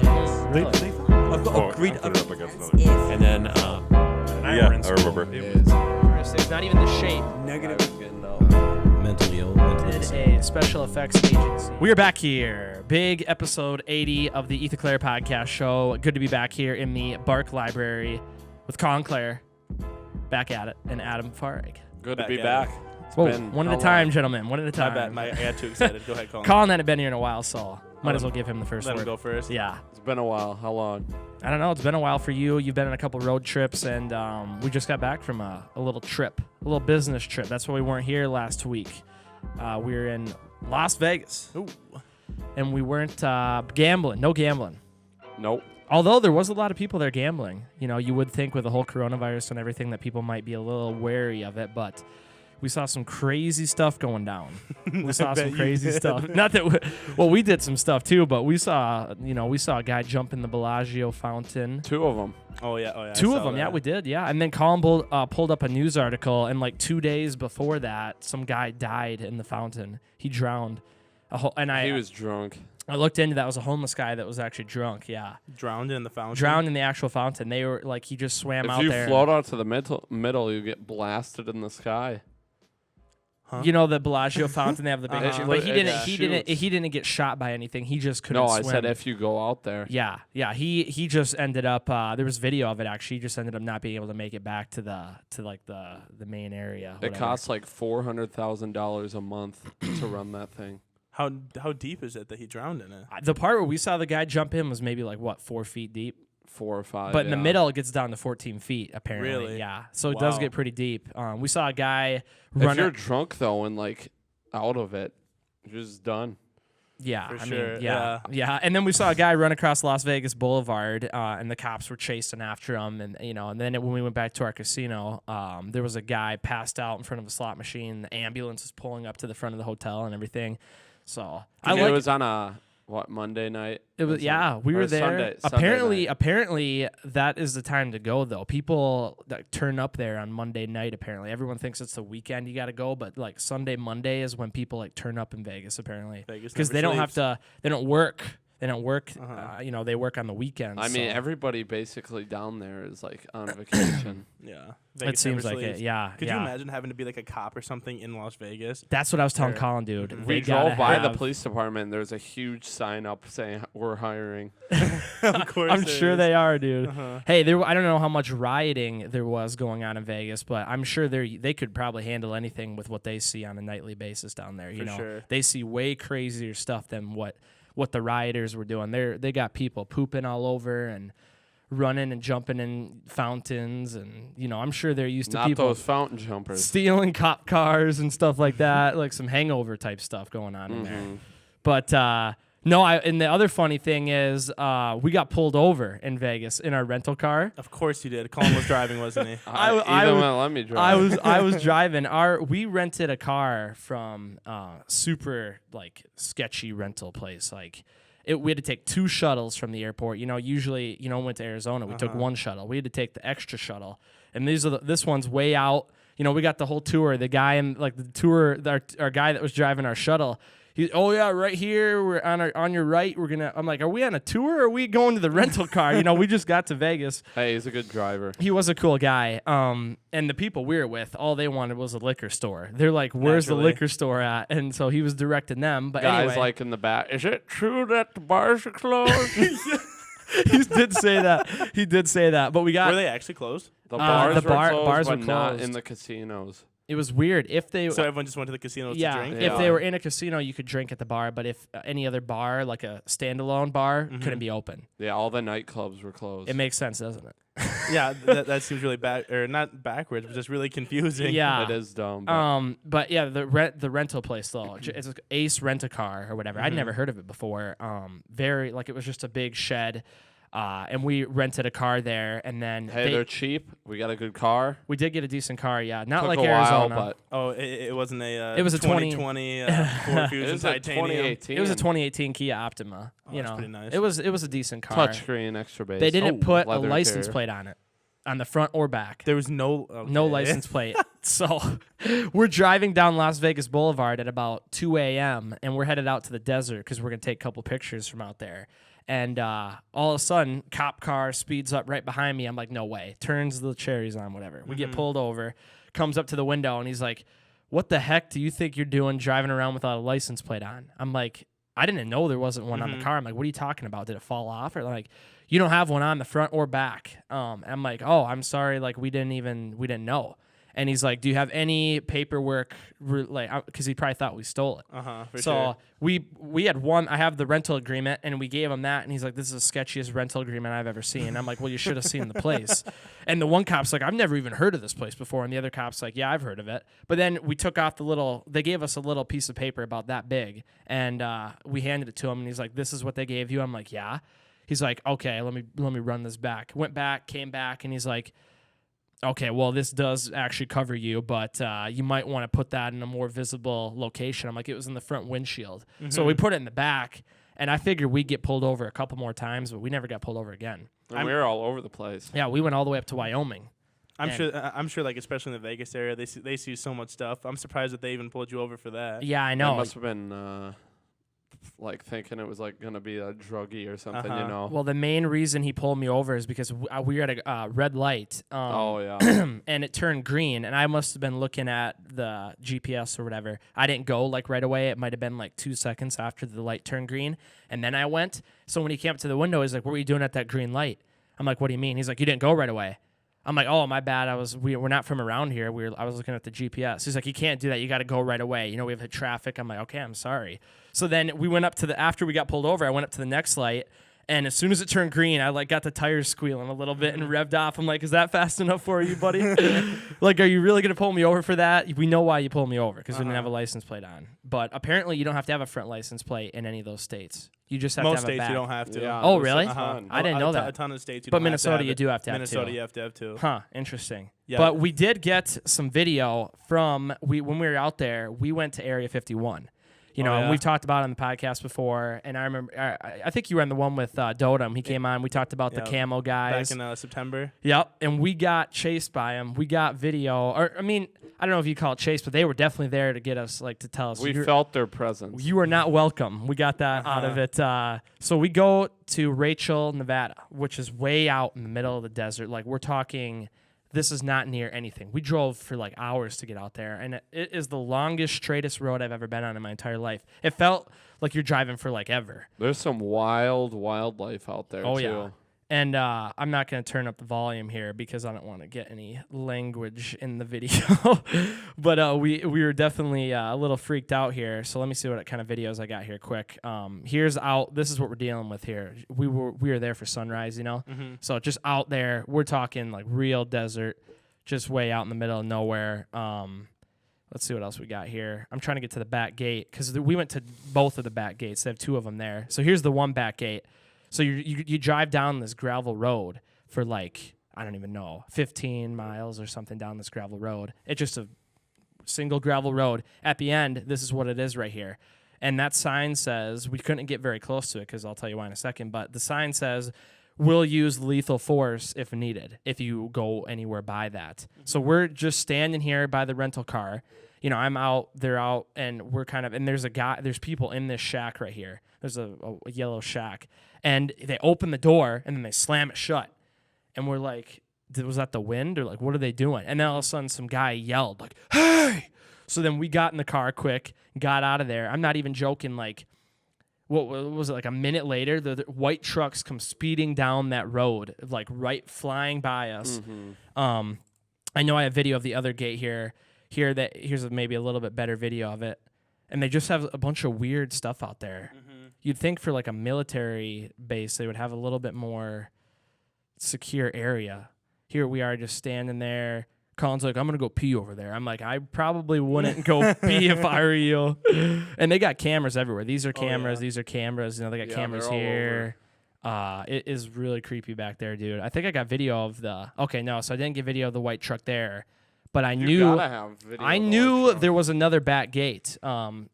objects. Really? Green put it up against another. And then, Yeah, I remember. It was not even the shape. Mentally ill. Mentally Did insane. a special effects agency. We are back here. Big episode 80 of the Clerc podcast show. Good to be back here in the Bark Library with Colin Clare, back at it, and Adam Farrig. good to Back be at back. it. Whoa, been one at how a time, long? gentlemen. One at a My time. bad. I got too excited. Go ahead, Colin. Colin hadn't been here in a while, so might as well give him the first Let him word. go first. Yeah. It's been a while. How long? I don't know. It's been a while for you. You've been on a couple road trips, and we just got back from a little trip, a little business trip. That's why we weren't here last week. We were in Las Vegas, Ooh. and we weren't gambling. No gambling. Nope. Although there was a lot of people there gambling. You know, you would think with the whole coronavirus and everything that people might be a little wary of it, but we saw some crazy stuff going down. We saw some bet you crazy did. stuff. Not that we did some stuff too, but we saw a guy jump in the Bellagio fountain. Two of them. Oh yeah. I Two saw of them, yeah, that. we did, yeah. And then Colin pulled up a news article, and like 2 days before that, some guy died in the fountain. He drowned. He was drunk. I looked into that. It was a homeless guy that was actually drunk, yeah. Drowned in the fountain. Drowned in the actual fountain. They were like, he just swam out If you there. float out to the middle, you get blasted in the sky. Huh? You know the Bellagio fountain, they have the big issue. But he It didn't shoots. he didn't get shot by anything. He just couldn't No, swim. I said if you go out there. Yeah. He just ended up. There was video of it actually. He just ended up not being able to make it back to the main area. It whatever. costs like $400,000 a month to run that thing. How deep is it that he drowned in it? The part where we saw the guy jump in was maybe like 4 feet deep, 4 or 5. but in the yeah. middle it gets down to 14 feet apparently. Really? Yeah. So it does Wow. get pretty deep. We saw a guy If run. you're drunk though and like out of it, you're just done. Yeah, For I sure, mean, yeah. And then we saw a guy run across Las Vegas Boulevard, and the cops were chasing after him. And and then when we went back to our casino, there was a guy passed out in front of a slot machine. The ambulance is pulling up to the front of the hotel and everything. So It was on a Monday night. It was, yeah, we Or were there. Sunday night. Apparently, that is the time to go, though. People that turn up there on Monday night, apparently. Everyone thinks it's the weekend you got to go, but like Sunday, Monday is when people like turn up in Vegas, apparently. Vegas Because never they don't have sleeps. to, they don't work. They don't work, Uh-huh. they work on the weekends. I mean, so everybody basically down there is like on vacation. Yeah. it Vegas seems never like it, sleeps. yeah. Could yeah. you imagine having to be like a cop or something in Las Vegas? That's what I was telling Or- Colin, dude. Mhm. We They gotta drove by the have- police department. There's a huge sign up saying we're hiring. Of course I'm there sure is. they are, dude. Uh-huh. Hey, I don't know how much rioting there was going on in Vegas, but I'm sure they could probably handle anything with what they see on a nightly basis down there. You For know, sure. they see way crazier stuff than what the rioters were doing. They got people pooping all over and running and jumping in fountains, and I'm sure they're used to Not people those fountain jumpers. stealing cop cars and stuff like that, like some hangover type stuff going on in there. Mhm. But no, and the other funny thing is, we got pulled over in Vegas in our rental car. Of course you did. Colin was driving, wasn't he? I You don't was- wanna let me drive. I was driving. We rented a car from super like sketchy rental place. Like we had to take 2 shuttles from the airport. Usually went to Arizona, we took 1 shuttle. We had to take the extra shuttle, and this one's way out. We got the whole tour. The guy in like the tour, our guy that was driving our shuttle. Oh yeah, right here. We're on your right. I'm like, are we on a tour or are we going to the rental car? We just got to Vegas. Hey, he's a good driver. He was a cool guy. And the people we were with, all they wanted was a liquor store. They're like, where's the Naturally. liquor store at? And so he was directing them. But Guys anyway, like in the back. Is it true that the bars are closed? he did say that. He did say that. But we got Were they actually closed? The bars the were bar- closed, bars but were not closed. in the casinos. it was weird. If they So everyone just went to the casino to drink? if they were in a casino, you could drink at the bar. But if any other bar, like a standalone bar, couldn't be open. Yeah, all the nightclubs were closed. It makes sense, doesn't it? Yeah, that seems really bad, or not backwards, but just really confusing. Yeah. It is dumb. But But yeah, the rental place though, it's like Ace Rent a Car or whatever. I'd never heard of it before. Very like it was just a big shed, and we rented a car there, and then hey, they're cheap. We got a good car. we did get a decent car. Yeah, not Took like a while, Arizona. but Oh, it wasn't a. It was a 2020 Ford it Fusion was a Titanium. 2018. It was a 2018 Kia Optima. Oh, that's pretty nice. It was a decent car. touchscreen, extra base. They didn't put a leather license interior. plate on it, on the front or back. There was no No license plate. So we're driving down Las Vegas Boulevard at about 2 a.m. and we're headed out to the desert because we're going to take a couple pictures from out there. And all of a sudden, cop car speeds up right behind me. I'm like, no way. Turns the cherries on, whatever. We get pulled over, comes up to the window, and he's like, what the heck do you think you're doing driving around without a license plate on? I'm like, I didn't know there wasn't one on the car. I'm like, what are you talking about? Did it fall off? Or like, you don't have one on the front or back. I'm like, oh, I'm sorry. Like, we didn't know. And he's like, do you have any paperwork? Because he probably thought we stole it. For So sure. we had one. I have the rental agreement, and we gave him that. And he's like, this is the sketchiest rental agreement I've ever seen. I'm like, well, you should have seen the place. And the one cop's like, I've never even heard of this place before. And the other cop's like, yeah, I've heard of it. But then we took off they gave us a little piece of paper about that big, and we handed it to him. And he's like, this is what they gave you. I'm like, yeah. He's like, okay, let me run this back. Went back, came back, and he's like, okay, well, this does actually cover you, but you might want to put that in a more visible location. I'm like, it was in the front windshield. So we put it in the back, and I figured we'd get pulled over a couple more times, but we never got pulled over again. And we were all over the place. Yeah, we went all the way up to Wyoming. I'm sure, like, especially in the Vegas area, they see so much stuff. I'm surprised that they even pulled you over for that. Yeah, I It know. must have been like thinking it was like gonna be a druggie or something, you know. Well, the main reason he pulled me over is because we were at a red light. Oh yeah. And it turned green, and I must have been looking at the GPS or whatever. I didn't go like right away. It might have been like 2 seconds after the light turned green, and then I went. So when he came up to the window, he's like, "What were you doing at that green light?" I'm like, "What do you mean?" He's like, "You didn't go right away." I'm like, "Oh, my bad. We're not from around here. I was looking at the GPS." He's like, "You can't do that. You got to go right away. You know, we have hit traffic." I'm like, "Okay, I'm sorry." So then we went up to after we got pulled over, I went up to the next light, and as soon as it turned green, I like got the tires squealing a little bit and revved off. I'm like, "Is that fast enough for you, buddy? Like, are you really gonna pull me over for that?" We know why you pulled me over because we didn't have a license plate on. But apparently, you don't have to have a front license plate in any of those states. You just have Most to have a states back. you don't have to. Yeah, Oh, there's a really? ton. I didn't know that. A ton of states you But don't Minnesota, have to you have do have to have Minnesota, two. you have to have two. Huh, interesting. Yeah. But we did get some video from when we were out there. We went to Area 51. You know, yeah? and we've talked about it on the podcast before. And I remember, I think you were on the one with Dotem. He came on. We talked about the camo guys. Back in September. Yep. And we got chased by them. We got video. Or I mean, I don't know if you call it chase, but they were definitely there to get us, like, to tell us. We felt their presence. You are not welcome. We got that out of it. So we go to Rachel, Nevada, which is way out in the middle of the desert. Like, we're talking, this is not near anything. We drove for like hours to get out there, and it is the longest, straightest road I've ever been on in my entire life. It felt like you're driving for like ever. There's some wild wildlife out there Oh, too. yeah. And I'm not going to turn up the volume here because I don't want to get any language in the video. But we were definitely a little freaked out here. So let me see what kind of videos I got here quick. Here's out. This is what we're dealing with here. We were there for sunrise, you know. So just out there, we're talking like real desert, just way out in the middle of nowhere. Let's see what else we got here. I'm trying to get to the back gate because we went to both of the back gates. They have two of them there. So here's the one back gate. So you drive down this gravel road for like, I don't even know, 15 miles or something down this gravel road. It's just a single gravel road. At the end, this is what it is right here. And that sign says, we couldn't get very close to it because I'll tell you why in a second, but the sign says, we'll use lethal force if needed, if you go anywhere by that. So we're just standing here by the rental car. You know, I'm out, they're out, and we're kind of, and there's people in this shack right here. There's a yellow shack. And they open the door, and then they slam it shut. And we're like, was that the wind? Or like, what are they doing? And then all of a sudden, some guy yelled, like, hey! So then we got in the car quick, got out of there. I'm not even joking, like, what was it, like a minute later, the white trucks come speeding down that road, like right flying by us. I know I have video of the other gate here. Here's maybe a little bit better video of it. And they just have a bunch of weird stuff out there. You'd think for like a military base, they would have a little bit more secure area. Here we are just standing there. Colin's like, I'm going to go pee over there. I'm like, I probably wouldn't go pee if I were you. And they got cameras everywhere. These are cameras. These are cameras. You know, they got cameras here. It is really creepy back there, dude. I think I got video of so I didn't get video of the white truck there. But I knew there was another back gate.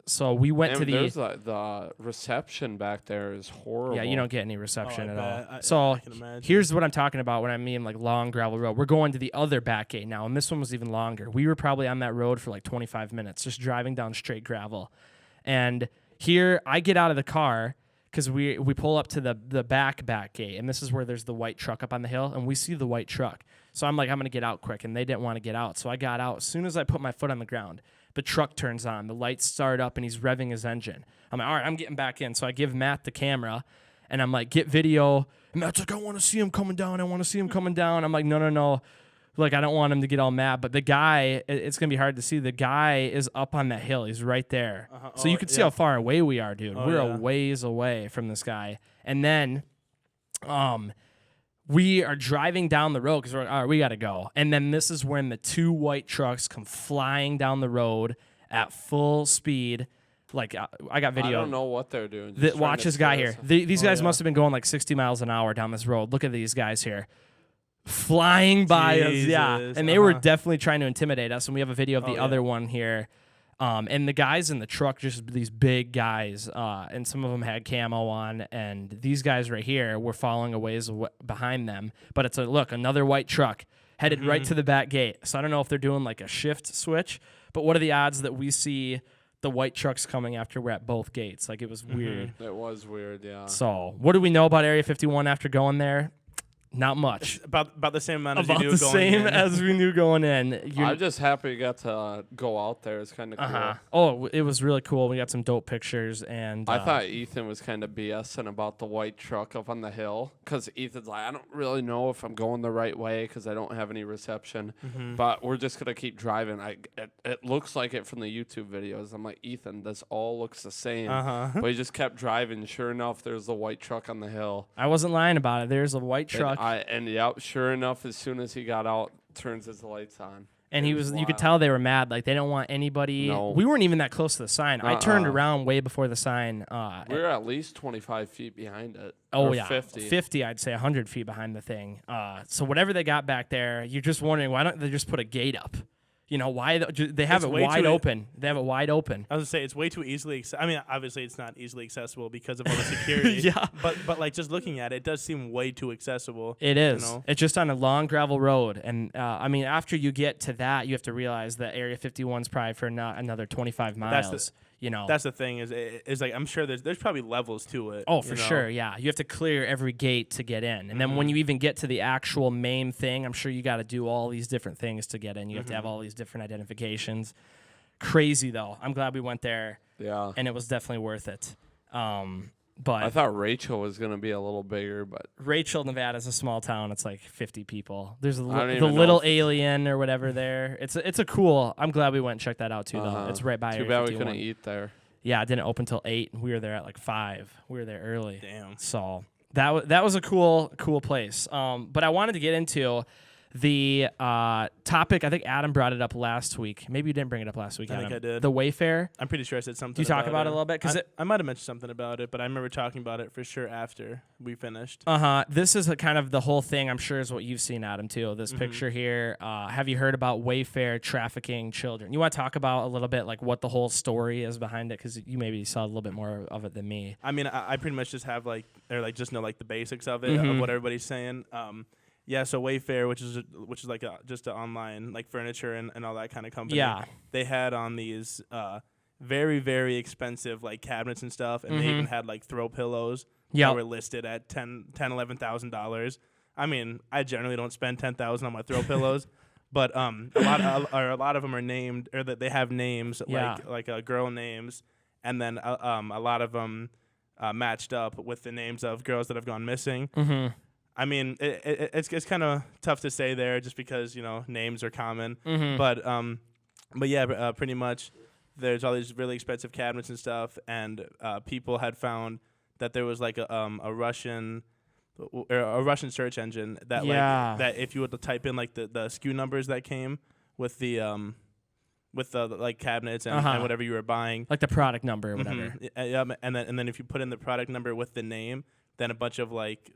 So we went to the. There's the reception back there is horrible. Yeah, you don't get any reception at all. I can imagine. Here's what I'm talking about when I mean like long gravel road. We're going to the other back gate now, and this one was even longer. We were probably on that road for like 25 minutes, just driving down straight gravel. And here I get out of the car because we pull up to the back gate, and this is where there's the white truck up on the hill, and we see the white truck. So I'm like, I'm gonna get out quick, and they didn't want to get out, so I got out. As soon as I put my foot on the ground, the truck turns on, the lights start up, and he's revving his engine. I'm like, all right, I'm getting back in. So I give Matt the camera, and I'm like, get video. And Matt's like, I want to see him coming down. I'm like, no. Like, I don't want him to get all mad. But the guy, it's going to be hard to see. The guy is up on that hill. He's right there. So you can see how far away we are, dude. We're a ways away from this guy. And then we are driving down the road because we're like, all right, we got to go. And then this is when the two white trucks come flying down the road at full speed. Like, I got video. I don't know what they're doing. Watch this guy here. These guys must have been going like 60 miles an hour down this road. Look at these guys here. Flying by us, yeah. And they were definitely trying to intimidate us. And we have a video of the other one here. And the guys in the truck, just these big guys, and some of them had camo on. And these guys right here were following a ways behind them. But it's another white truck headed right to the back gate. So I don't know if they're doing like a shift switch. But what are the odds that we see the white trucks coming after we're at both gates? Like, it was weird. It was weird, yeah. So what do we know about Area 51 after going there? Not much. It's about the same amount as about you knew the going same in. as we knew going in. I'm just happy we got to go out there. It's kind of cool. Oh, it was really cool. We got some dope pictures, and I thought Ethan was kind of BSing about the white truck up on the hill because Ethan's like, I don't really know if I'm going the right way because I don't have any reception, but we're just gonna keep driving. It looks like it from the YouTube videos. I'm like, Ethan, this all looks the same, but he just kept driving. Sure enough, there's the white truck on the hill. I wasn't lying about it. There's a white truck, and yep. Sure enough, as soon as he got out, turns his lights on. And you could tell they were mad. Like, they don't want anybody. No. We weren't even that close to the sign. I turned around way before the sign. We were at least 25 feet behind it. Oh, or yeah. 50, I'd say 100 feet behind the thing. So whatever they got back there, you're just wondering, why don't they just put a gate up? You know, why they have it wide open. They have it wide open. I was going to say, it's way too easily I mean, obviously, it's not easily accessible because of all the security. Yeah. But like, just looking at it, it does seem way too accessible. It is. You know? It's just on a long gravel road. And, I mean, after you get to that, you have to realize that Area 51's probably for another 25 miles. That's the thing is like, I'm sure there's probably levels to it. Oh, for sure, yeah. You have to clear every gate to get in. And then when you even get to the actual main thing, I'm sure you got to do all these different things to get in. You have to have all these different identifications. Crazy, though. I'm glad we went there. Yeah. And it was definitely worth it. But I thought Rachel was going to be a little bigger, but Rachel, Nevada is a small town. It's like 50 people. There's the even little alien or whatever there. It's a cool. I'm glad we went and checked that out too, though. It's right by Too Area bad 51. we couldn't eat there. Yeah, it didn't open till 8. We were there at like 5. We were there early. Damn. So that was a cool place. But I wanted to get into the topic. I think Adam brought it up last week. Maybe you didn't bring it up last week, I Adam. think I did. The Wayfair. I'm pretty sure I said something. Do you talk about it a little bit? Because I might have mentioned something about it, but I remember talking about it for sure after we finished. This is kind of the whole thing. I'm sure is what you've seen, Adam, too. This picture here. Have you heard about Wayfair trafficking children? You want to talk about a little bit like what the whole story is behind it? Because you maybe saw a little bit more of it than me. I mean, I pretty much just have just know like the basics of it, of what everybody's saying. Yeah, so Wayfair, which is like just an online like furniture and all that kind of company. Yeah. They had on these very, very expensive like cabinets and stuff, and they even had like throw pillows that were listed at $11,000. I mean, I generally don't spend $10,000 on my throw pillows, but a lot of them are named, or that they have names like girl names, and then a lot of them matched up with the names of girls that have gone missing. I mean, it's kind of tough to say there just because, names are common. But yeah, pretty much there's all these really expensive cabinets and stuff, and people had found that there was like a Russian search engine that that if you were to type in like the SKU numbers that came with the like cabinets and whatever you were buying, like the product number or whatever. And then if you put in the product number with the name, then a bunch of like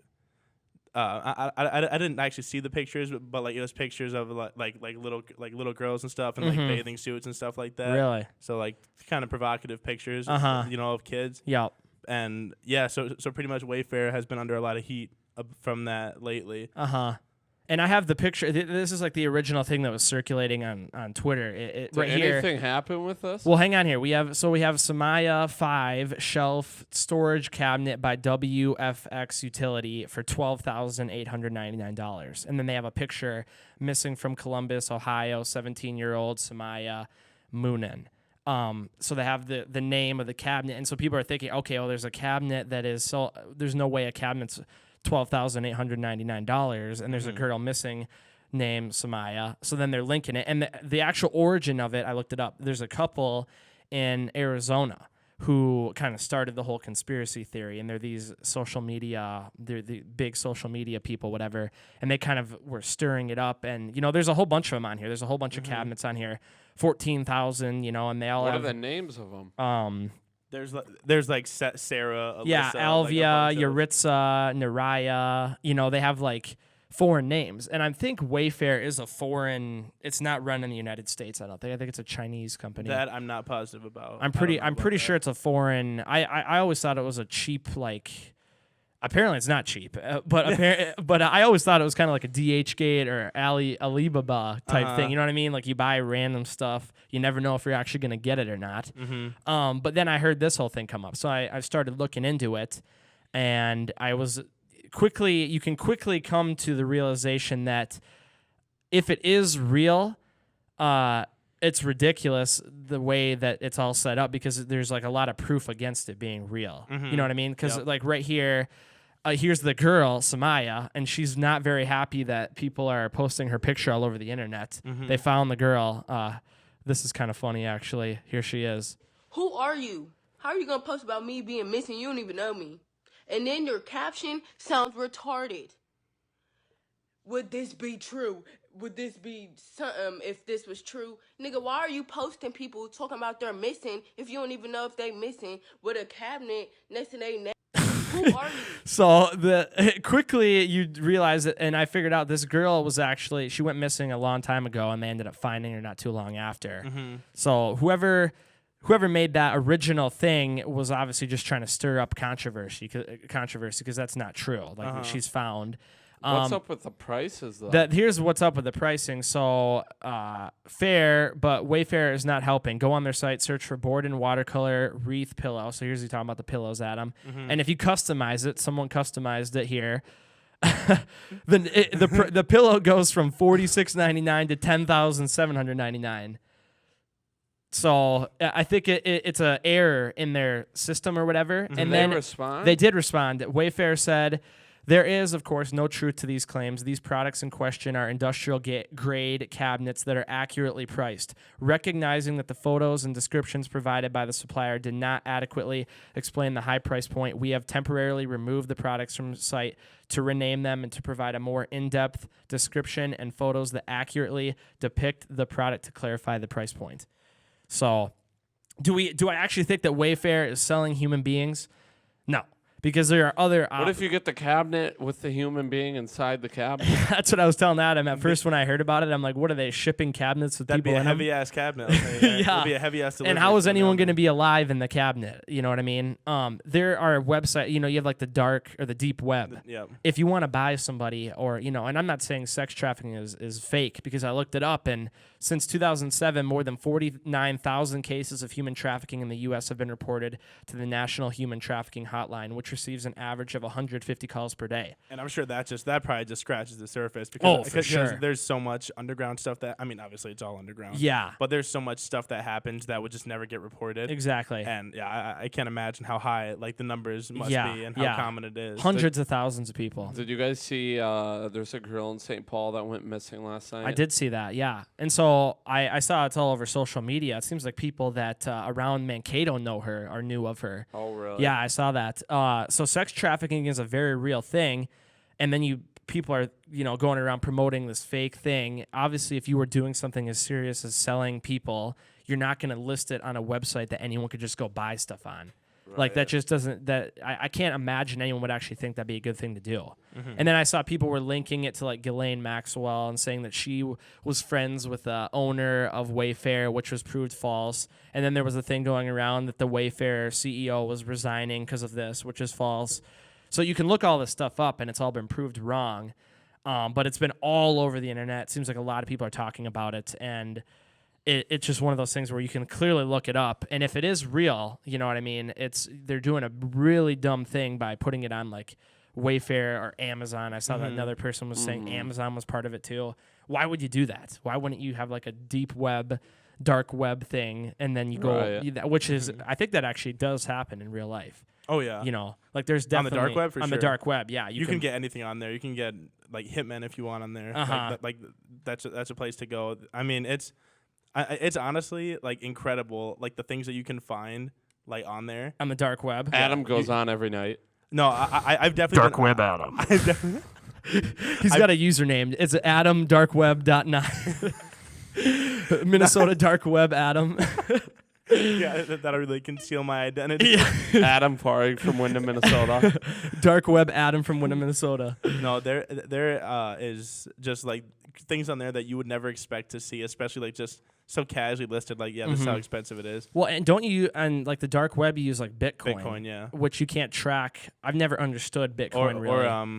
I didn't actually see the pictures, but like it was pictures of like little girls and stuff and like bathing suits and stuff like that. Really? So like kind of provocative pictures, of kids. Yep. And yeah, so pretty much Wayfair has been under a lot of heat from that lately. And I have the picture. This is like the original thing that was circulating on Twitter. Did right anything here. happen with this? Well, hang on here. We have Samaya 5 shelf storage cabinet by WFX Utility for $12,899. And then they have a picture missing from Columbus, Ohio, 17-year-old Samaya Moonen. So they have the name of the cabinet, and so people are thinking, okay, well, there's a cabinet that is so there's no way a cabinet's $12,899, and there's a girl missing named Samaya. So then they're linking it, and the actual origin of it, I looked it up. There's a couple in Arizona who kind of started the whole conspiracy theory, and they're these they're the big social media people, whatever, and they kind of were stirring it up. And there's a whole bunch of them on here. There's a whole bunch of cabinets on here, 14,000, and they all what have are the names of them? There's like Sarah, Alyssa, yeah, Alvia, Yaritza, Naraya. They have like foreign names, and I think Wayfair is a foreign. It's not run in the United States. I don't think. I think it's a Chinese company. That I'm not positive about. I'm pretty sure it's a foreign. I always thought it was a cheap like. Apparently it's not cheap, but I always thought it was kind of like a DHgate or Alibaba type thing. You know what I mean? Like you buy random stuff, you never know if you're actually going to get it or not. But then I heard this whole thing come up, so I started looking into it, and you can quickly come to the realization that if it is real, it's ridiculous the way that it's all set up, because there's like a lot of proof against it being real. You know what I mean? Because like right here. Here's the girl, Samaya, and she's not very happy that people are posting her picture all over the internet. They found the girl. This is kind of funny, actually. Here she is. Who are you? How are you going to post about me being missing? You don't even know me. And then your caption sounds retarded. Would this be true? Would this be something if this was true? Nigga, why are you posting people talking about they're missing if you don't even know if they missing with a cabinet next to their name? Who are you? So quickly you realize it, and I figured out this girl she went missing a long time ago, and they ended up finding her not too long after. So whoever made that original thing was obviously just trying to stir up controversy because that's not true. Like she's found. What's up with the prices, though? Here's what's up with the pricing. So, fair, but Wayfair is not helping. Go on their site, search for board and watercolor wreath pillow. So here's you talking about the pillows, Adam. And if you customize it, someone customized it here. the pillow goes from $46.99 to $10,799. So I think it's an error in their system or whatever. And then they did respond. Wayfair said, there is, of course, no truth to these claims. These products in question are industrial-grade cabinets that are accurately priced. Recognizing that the photos and descriptions provided by the supplier did not adequately explain the high price point, we have temporarily removed the products from the site to rename them and to provide a more in-depth description and photos that accurately depict the product to clarify the price point. So, do I actually think that Wayfair is selling human beings? No. Because there are other What if you get the cabinet with the human being inside the cabinet? That's what I was telling Adam at first when I heard about it. I'm like, what are they shipping cabinets with That'd people in them? That'd be a heavy-ass cabinet. That'd be a heavy-ass delivery. And how is anyone going to be alive in the cabinet? You know what I mean? There are websites, you have like the dark or the deep web. If you want to buy somebody or, and I'm not saying sex trafficking is fake because I looked it up, and since 2007, more than 49,000 cases of human trafficking in the U.S. have been reported to the National Human Trafficking Hotline, which receives an average of 150 calls per day. And I'm sure that probably just scratches the surface because, for sure. There's so much underground stuff obviously it's all underground. Yeah. But there's so much stuff that happens that would just never get reported. Exactly. And I can't imagine how high the numbers must be and how common it is. Hundreds of thousands of people. Did you guys see there's a girl in St. Paul that went missing last night? I did see that, yeah. And so I saw it's all over social media. It seems like people that around Mankato know her or knew of her. Oh, really? Yeah, I saw that. So sex trafficking is a very real thing, and then people are going around promoting this fake thing. Obviously, if you were doing something as serious as selling people, you're not going to list it on a website that anyone could just go buy stuff on. Right. Like that just doesn't. I can't imagine anyone would actually think that'd be a good thing to do. And then I saw people were linking it to like Ghislaine Maxwell and saying that she was friends with the owner of Wayfair, which was proved false. And then there was a thing going around that the Wayfair CEO was resigning because of this, which is false. So you can look all this stuff up, and it's all been proved wrong. But it's been all over the internet. It seems like a lot of people are talking about it, and it's just one of those things where you can clearly look it up. And if it is real, you know what I mean? They're doing a really dumb thing by putting it on like Wayfair or Amazon. I saw that another person was saying Amazon was part of it too. Why would you do that? Why wouldn't you have like a deep web, dark web thing, and then you go, which is, I think that actually does happen in real life. Oh yeah, you know, like there's definitely on the dark web. On the dark web, yeah, you can get anything on there. You can get like Hitman if you want on there. Like that's a place to go. I mean, it's honestly like incredible, like the things that you can find like on there on the dark web. Adam goes on every night. No, I've definitely dark web Adam. He's got a username. It's adamdarkweb.9. Minnesota dark web Adam. Yeah, that'll really conceal my identity. Yeah. Adam Farig from Wyndham, Minnesota. Dark web Adam from Wyndham, Minnesota. No, there is just like things on there that you would never expect to see, especially like just so casually listed. Like, this is how expensive it is. Well, and don't you on like the dark web you use like Bitcoin? Bitcoin, yeah. Which you can't track. I've never understood Bitcoin really. Or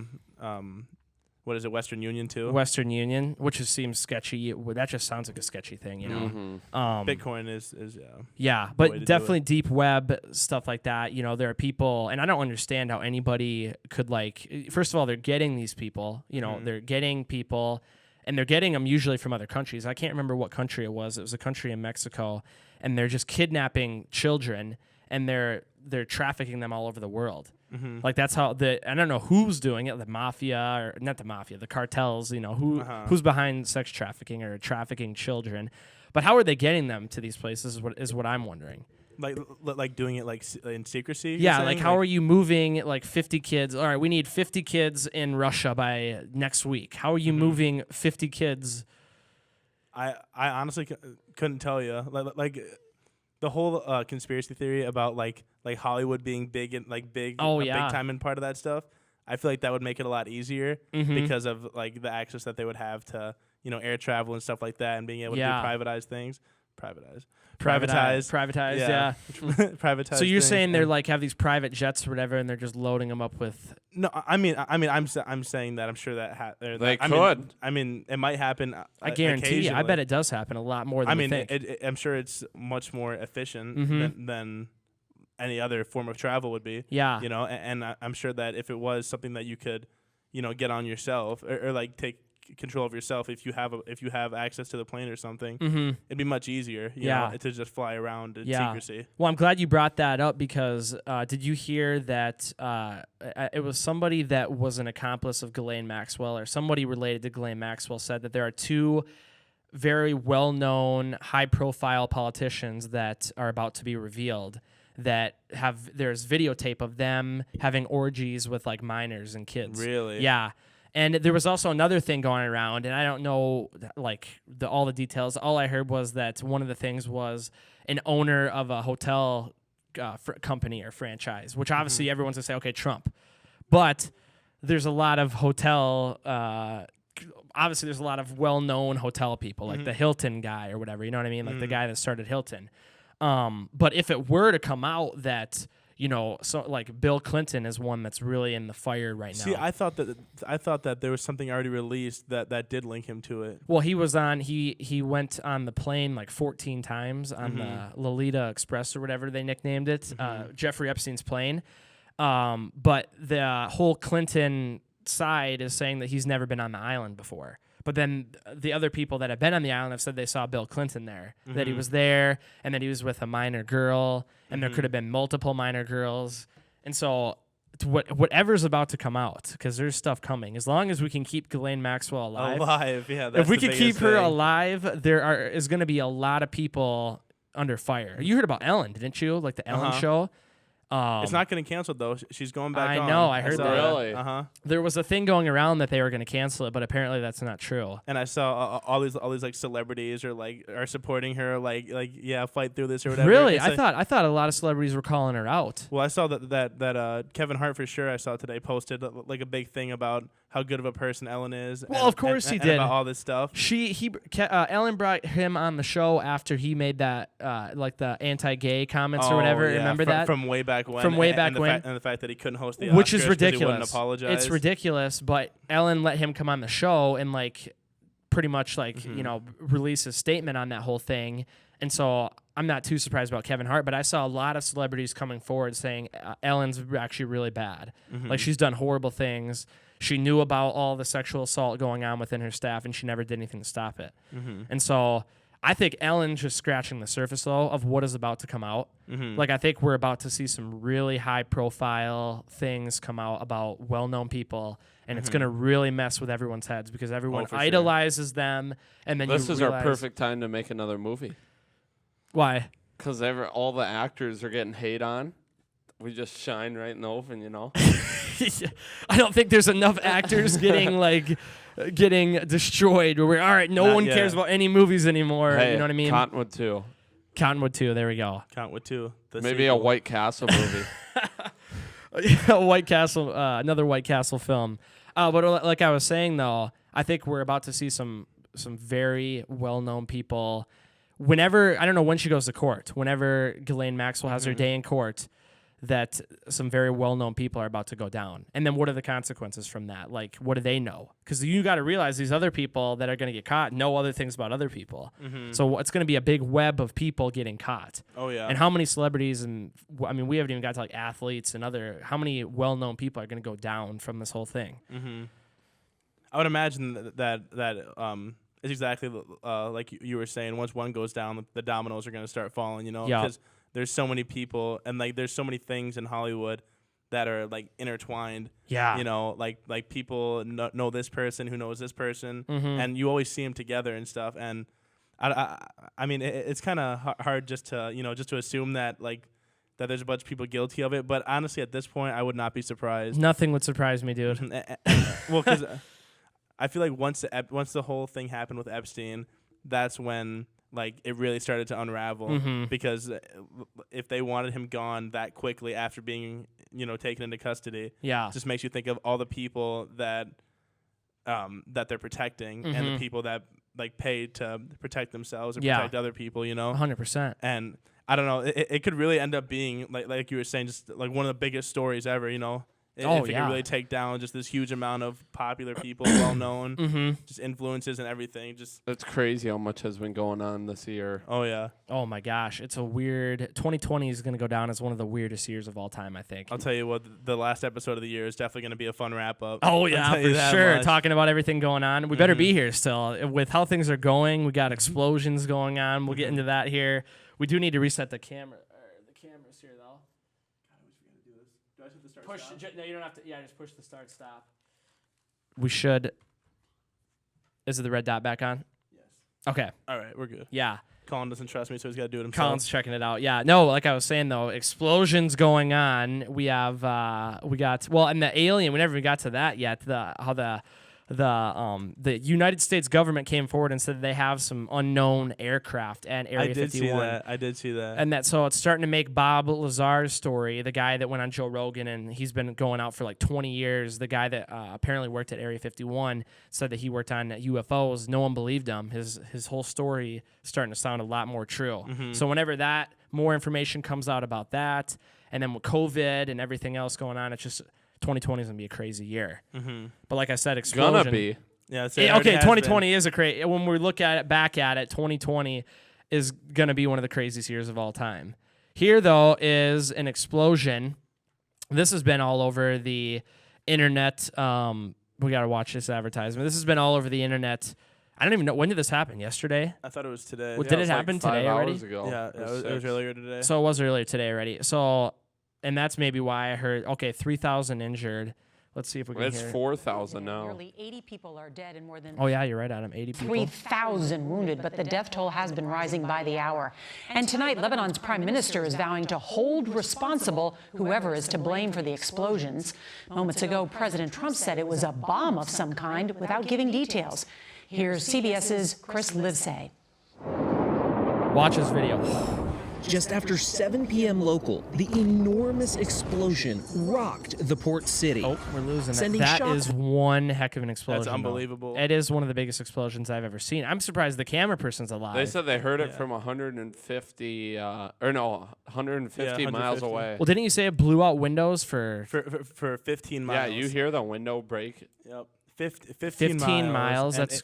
what is it? Western Union too. Western Union, which seems sketchy. That just sounds like a sketchy thing, you know. Bitcoin is yeah, but definitely deep web stuff like that. You know, there are people, and I don't understand how anybody could like. First of all, they're getting these people. You know, they're getting people, and they're getting them usually from other countries. I can't remember what country it was. It was a country in Mexico, and they're just kidnapping children, and they're trafficking them all over the world. Like that's how I don't know who's doing it, the mafia or not the mafia, the cartels, you know, who's behind sex trafficking or trafficking children. But how are they getting them to these places is what I'm wondering. Like doing it like in secrecy? Yeah, like how are you moving like 50 kids? All right, we need 50 kids in Russia by next week. How are you moving 50 kids? I honestly couldn't tell you. Like the whole conspiracy theory about like Hollywood being big and like big time and part of that stuff, I feel like that would make it a lot easier because of like the access that they would have to, you know, air travel and stuff like that, and being able to do privatized things. Privatized, yeah. Privatized. So you're saying they're like have these private jets or whatever, and they're just loading them up with? No, I mean, I'm saying that I'm sure that they could. I mean, it might happen. I guarantee. I bet it does happen a lot more than we think. I'm sure it's much more efficient than any other form of travel would be. Yeah. You know, and I'm sure that if it was something that you could, you know, get on yourself or like take control of yourself, if you have access to the plane or something, it'd be much easier, you know, to just fly around in secrecy. Well, I'm glad you brought that up because did you hear that it was somebody that was an accomplice of Ghislaine Maxwell or somebody related to Ghislaine Maxwell said that there are two very well-known, high-profile politicians that are about to be revealed that there's videotape of them having orgies with like minors and kids. Really? Yeah. And there was also another thing going around, and I don't know like all the details. All I heard was that one of the things was an owner of a hotel company or franchise, which obviously everyone's gonna say, okay, Trump. But there's a lot of hotel. Obviously, there's a lot of well-known hotel people, like the Hilton guy or whatever. You know what I mean? Like the guy that started Hilton. But if it were to come out that, you know, so like Bill Clinton is one that's really in the fire right now. See, I thought that there was something already released that did link him to it. Well, he was on. He went on the plane like 14 times on the Lolita Express or whatever they nicknamed it, Jeffrey Epstein's plane. But the whole Clinton side is saying that he's never been on the island before. But then the other people that have been on the island have said they saw Bill Clinton there, that he was there, and that he was with a minor girl, and there could have been multiple minor girls. And so whatever's about to come out, because there's stuff coming, as long as we can keep Ghislaine Maxwell alive. Yeah. That's if we can keep her thing. alive, there is going to be a lot of people under fire. You heard about Ellen, didn't you? Like the Ellen show? It's not getting canceled though. She's going back on. I know. I heard that. Really? There was a thing going around that they were going to cancel it, but apparently that's not true. And I saw all these like celebrities are supporting her, like fight through this or whatever. Really? I thought a lot of celebrities were calling her out. Well, I saw that Kevin Hart for sure. I saw today posted like a big thing about how good of a person Ellen is. Well, of course he did. About all this stuff. Ellen brought him on the show after he made that like the anti-gay comments or whatever. Yeah, Remember that from way back back when. From way back and the when. And the fact that he couldn't host the Which Oscars is 'cause ridiculous. He wouldn't apologize. It's ridiculous, but Ellen let him come on the show and like pretty much like, release a statement on that whole thing. And so I'm not too surprised about Kevin Hart, but I saw a lot of celebrities coming forward saying Ellen's actually really bad. Like she's done horrible things. She knew about all the sexual assault going on within her staff, and she never did anything to stop it. And so I think Ellen's just scratching the surface, though, of what is about to come out. Like, I think we're about to see some really high-profile things come out about well-known people, and it's going to really mess with everyone's heads because everyone idolizes them. And then this is realize, our perfect time to make another movie. Why? Because all the actors are getting hate on. We just shine right in the oven, you know? I don't think there's enough actors getting destroyed where we're, all right, no one cares about any movies anymore. Hey, you know what I mean? Cottonwood 2. Cottonwood 2, there we go. Cottonwood 2. Maybe a White Castle movie. White Castle, another White Castle film. But like I was saying, though, I think we're about to see some very well-known people. Whenever, I don't know when she goes to court, whenever Ghislaine Maxwell has her day in court, that some very well-known people are about to go down. And then what are the consequences from that? Like, what do they know? Because you got to realize these other people that are going to get caught know other things about other people. So it's going to be a big web of people getting caught. Oh, yeah. And how many celebrities and, I mean, we haven't even got to like athletes and how many well-known people are going to go down from this whole thing? I would imagine that it's exactly like you were saying. Once one goes down, the dominoes are going to start falling, you know? Because there's so many people and like there's so many things in Hollywood that are like intertwined. Yeah. You know, like people know this person who knows this person, and you always see them together and stuff. And I mean, it's kind of hard just to assume that like that there's a bunch of people guilty of it. But honestly, at this point, I would not be surprised. Nothing would surprise me, dude. Well, because I feel like once the whole thing happened with Epstein, that's when like it really started to unravel, because if they wanted him gone that quickly after being, taken into custody, just makes you think of all the people that they're protecting and the people that like pay to protect themselves or protect other people, 100%. And I don't know, it could really end up being like you were saying, just like one of the biggest stories ever, If it could really take down just this huge amount of popular people, well-known, just influences and everything. It's crazy how much has been going on this year. Oh, yeah. Oh, my gosh. It's a weird... 2020 is going to go down as one of the weirdest years of all time, I think. I'll tell you what, the last episode of the year is definitely going to be a fun wrap-up. Oh, yeah, for sure. Talking about everything going on. We better be here still. With how things are going, we got explosions going on. We'll get into that here. We do need to reset the camera. The cameras here, though. No, you don't have to. Yeah, just push the start stop. We should. Is it the red dot back on? Yes. Okay. All right, we're good. Yeah. Colin doesn't trust me, so he's got to do it himself. Colin's checking it out. Yeah. No, like I was saying though, explosions going on. We have and the alien. We never even got to that yet. The United States government came forward and said they have some unknown aircraft at Area 51. I did see that. And so it's starting to make Bob Lazar's story, the guy that went on Joe Rogan and he's been going out for like 20 years, the guy that apparently worked at Area 51, said that he worked on UFOs. No one believed him. His whole story is starting to sound a lot more true. So whenever that more information comes out about that, and then with COVID and everything else going on, it's just 2020 is going to be a crazy year. But like I said, explosion. Gonna be. Yeah. Okay, 2020 is a crazy. When we look back at it, 2020 is going to be one of the craziest years of all time. Here, though, is an explosion. This has been all over the internet. We got to watch this advertisement. This has been all over the internet. I don't even know. When did this happen? Yesterday? I thought it was today. Did it happen today already? 5 hours ago. Yeah, it was earlier today. So it was earlier today already. So... And that's maybe why I heard, 3,000 injured. Let's see if we can It's hear 4,000 now. Nearly 80 people are dead and more than Oh, yeah, you're right, Adam. 80 people. 3,000 wounded, but the death toll has been rising by the hour. And tonight, Lebanon's prime minister is vowing to hold responsible whoever is to blame for the explosions. Moments ago, President Trump said it was a bomb of some kind without giving details. Here's CBS's Chris Livesay. Watch this video. Just after 7 p.m. local, the enormous explosion rocked the port city. Oh, we're losing it. Sending That shock- is one heck of an explosion. That's unbelievable. Though. It is one of the biggest explosions I've ever seen. I'm surprised the camera person's alive. They said they heard it from 150 miles away. Well, didn't you say it blew out windows for 15 miles. Yeah, you hear the window break. Yep. 15 miles? And That's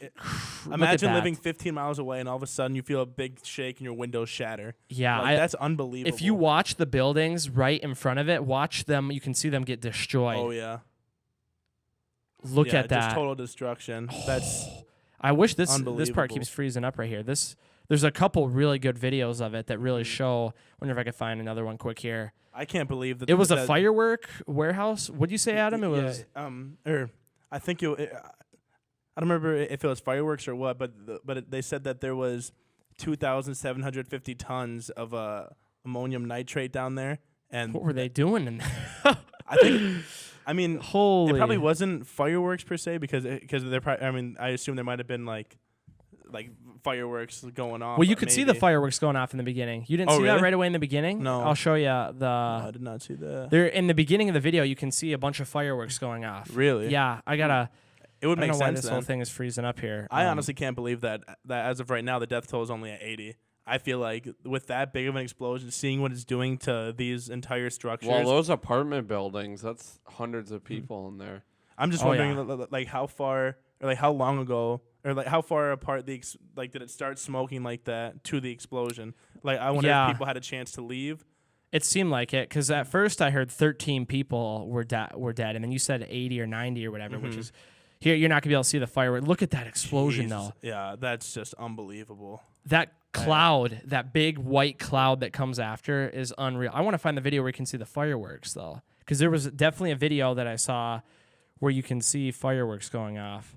imagine living 15 miles away and all of a sudden you feel a big shake and your windows shatter. Yeah, Like, that's unbelievable. If you watch the buildings right in front of it, watch them. You can see them get destroyed. Oh yeah. Look at that. Just total destruction. That's I wish this part unbelievable. keeps freezing up right here. There's a couple really good videos of it that really show. Wonder if I could find another one quick here. I can't believe that It was a that- firework warehouse. What'd you say, Adam? It was. I think I don't remember if it was fireworks or what, but they said that there was 2,750 tons of ammonium nitrate down there, and What were they doing in there? I mean, Holy. it probably wasn't fireworks per se because they're probably, I mean, I assume there might have been like fireworks going off. Well, you could see the maybe. fireworks going off in the beginning. You didn't Oh, see that really? right away in the beginning? No. I'll show you No, I did not see that. There in the beginning of the video, you can see a bunch of fireworks going off. Really? Yeah, I gotta. It would I make don't know why sense this then. whole thing is freezing up here. I honestly can't believe that as of right now the death toll is only at 80. I feel like with that big of an explosion, seeing what it's doing to these entire structures. Well, those apartment buildings, that's hundreds of people in there. I'm just Oh, wondering like how far or like how long ago or like how far apart did it start smoking like that to the explosion? Like I wonder Yeah. if people had a chance to leave. It seemed like it because at first I heard 13 people were dead, and then you said 80 or 90 or whatever, which is here. You're not gonna be able to see the firework. Look at that explosion Jesus. though. Yeah, that's just unbelievable. That cloud, that big white cloud that comes after is unreal. I want to find the video where you can see the fireworks though, because there was definitely a video that I saw where you can see fireworks going off.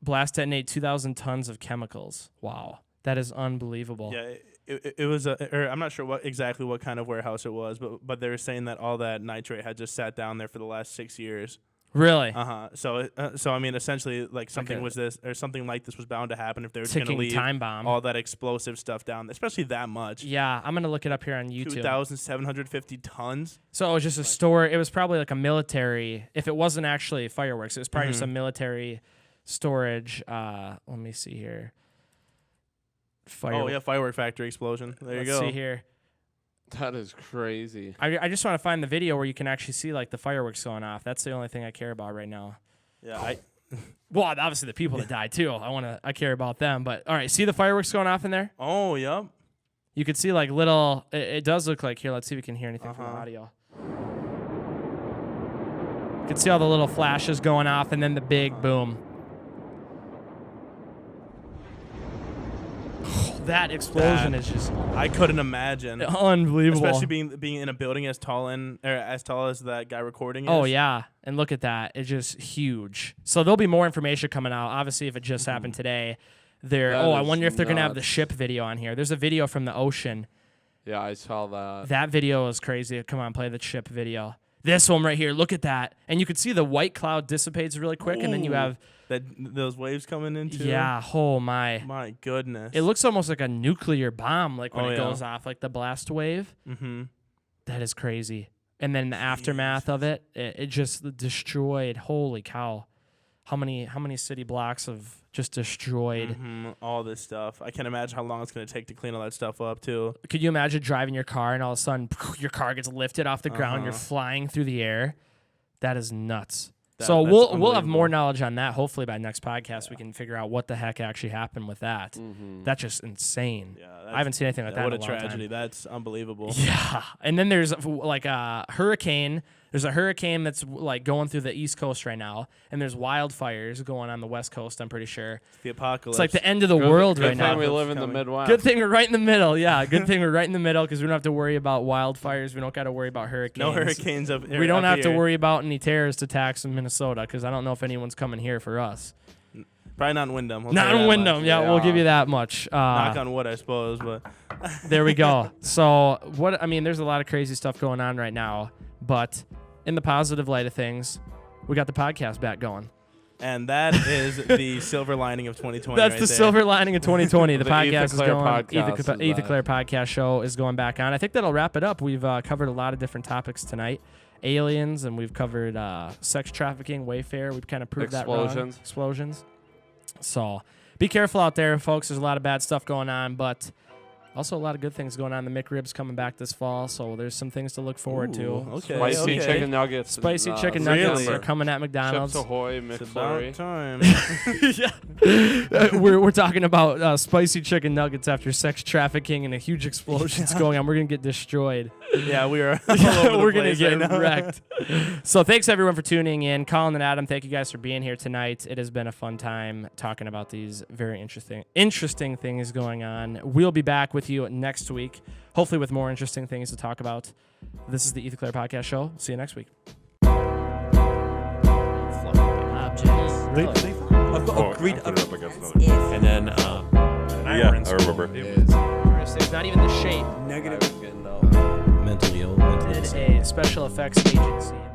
Blast detonate 2,000 tons of chemicals. Wow, that is unbelievable. Yeah, it was I'm not sure exactly what kind of warehouse it was, but they were saying that all that nitrate had just sat down there for the last 6 years. Really? So I mean, essentially, like something like this was bound to happen if they were going to Ticking leave time bomb. all that explosive stuff down, especially that much. Yeah, I'm gonna look it up here on YouTube. 2,750 tons. So it was just a store. It was probably like a military. If it wasn't actually fireworks, it was probably just a military storage. Let me see here. Oh yeah, firework factory explosion. There you Let's go. see here. That is crazy. I just want to find the video where you can actually see like the fireworks going off. That's the only thing I care about right now. Yeah, Well, obviously the people that died too. I care about them. But all right, see the fireworks going off in there? Oh, yep. You could see like little. It does look like here. Let's see if we can hear anything from the audio. You can see all the little flashes going off, and then the big boom. That explosion is just I couldn't imagine. unbelievable. Especially being in a building as tall as that guy recording is. Oh yeah, and look at that. It's just huge. So there'll be more information coming out. Obviously, if it just happened today, I is wonder if they're gonna have the nuts. ship video on here. There's a video from the ocean. Yeah, I saw that. That video is crazy. Come on, play the ship video. This one right here. Look at that, and you can see the white cloud dissipates really quick, and then you have those waves coming into. yeah. Oh my. My goodness. It looks almost like a nuclear bomb, like when Oh, it yeah. goes off, like the blast wave. Mm-hmm. That is crazy. And then the aftermath of it just destroyed. Holy cow! How many city blocks of just destroyed? All this stuff. I can't imagine how long it's going to take to clean all that stuff up too. Could you imagine driving your car and all of a sudden your car gets lifted off the ground? You're flying through the air. That is nuts. So That's we'll have unbelievable. more knowledge on that. Hopefully by next podcast we can figure out what the heck actually happened with that. That's just insane. Yeah, I haven't seen anything like that What in a a long tragedy. time. That's unbelievable. Yeah, and then there's like a hurricane. There's a hurricane that's like going through the East Coast right now, and there's wildfires going on the West Coast. I'm pretty sure The apocalypse. it's like the end of the world Good right thing now. we live in the Coming. Midwest. Good thing we're right in the middle. Yeah, good thing we're right in the middle because we don't have to worry about wildfires. We don't got to worry about hurricanes. No hurricanes up. We don't up have to here. worry about any terrorist attacks in Minnesota because I don't know if anyone's coming here for us. Probably not in Wyndham. I'll Not tell you in that Wyndham. much. Yeah, we'll give you that much. Knock on wood, I suppose. But There we go. So there's a lot of crazy stuff going on right now, but in the positive light of things, we got the podcast back going. And that is the silver lining of 2020. That's right the there. silver lining of 2020. The The podcast is Ethan Clerc going. podcast Ethan is Clerc podcast show is going back on. I think that'll wrap it up. We've covered a lot of different topics tonight. Aliens, and we've covered sex trafficking, Wayfair. We've kind of proved that wrong. Explosions. So be careful out there, folks. There's a lot of bad stuff going on, but also a lot of good things going on. The McRib's coming back this fall, so there's some things to look forward to. Okay. Spicy chicken nuggets. Spicy chicken nuggets Really? are coming at McDonald's. Chips Ahoy, It's about McFlurry. time. Yeah. We're talking about spicy chicken nuggets after sex trafficking and a huge explosion's going on. We're going to get destroyed. Yeah, we are. We're going to get wrecked. So thanks, everyone, for tuning in. Colin and Adam, thank you guys for being here tonight. It has been a fun time talking about these very interesting things going on. We'll be back with you next week, hopefully with more interesting things to talk about. This is the Ethan Clerc Podcast Show. See you next week. I've got a grid put it up against another. and then Yeah, I remember. It's not even the shape. negative. Mentally ill. Mentally A special effects agency.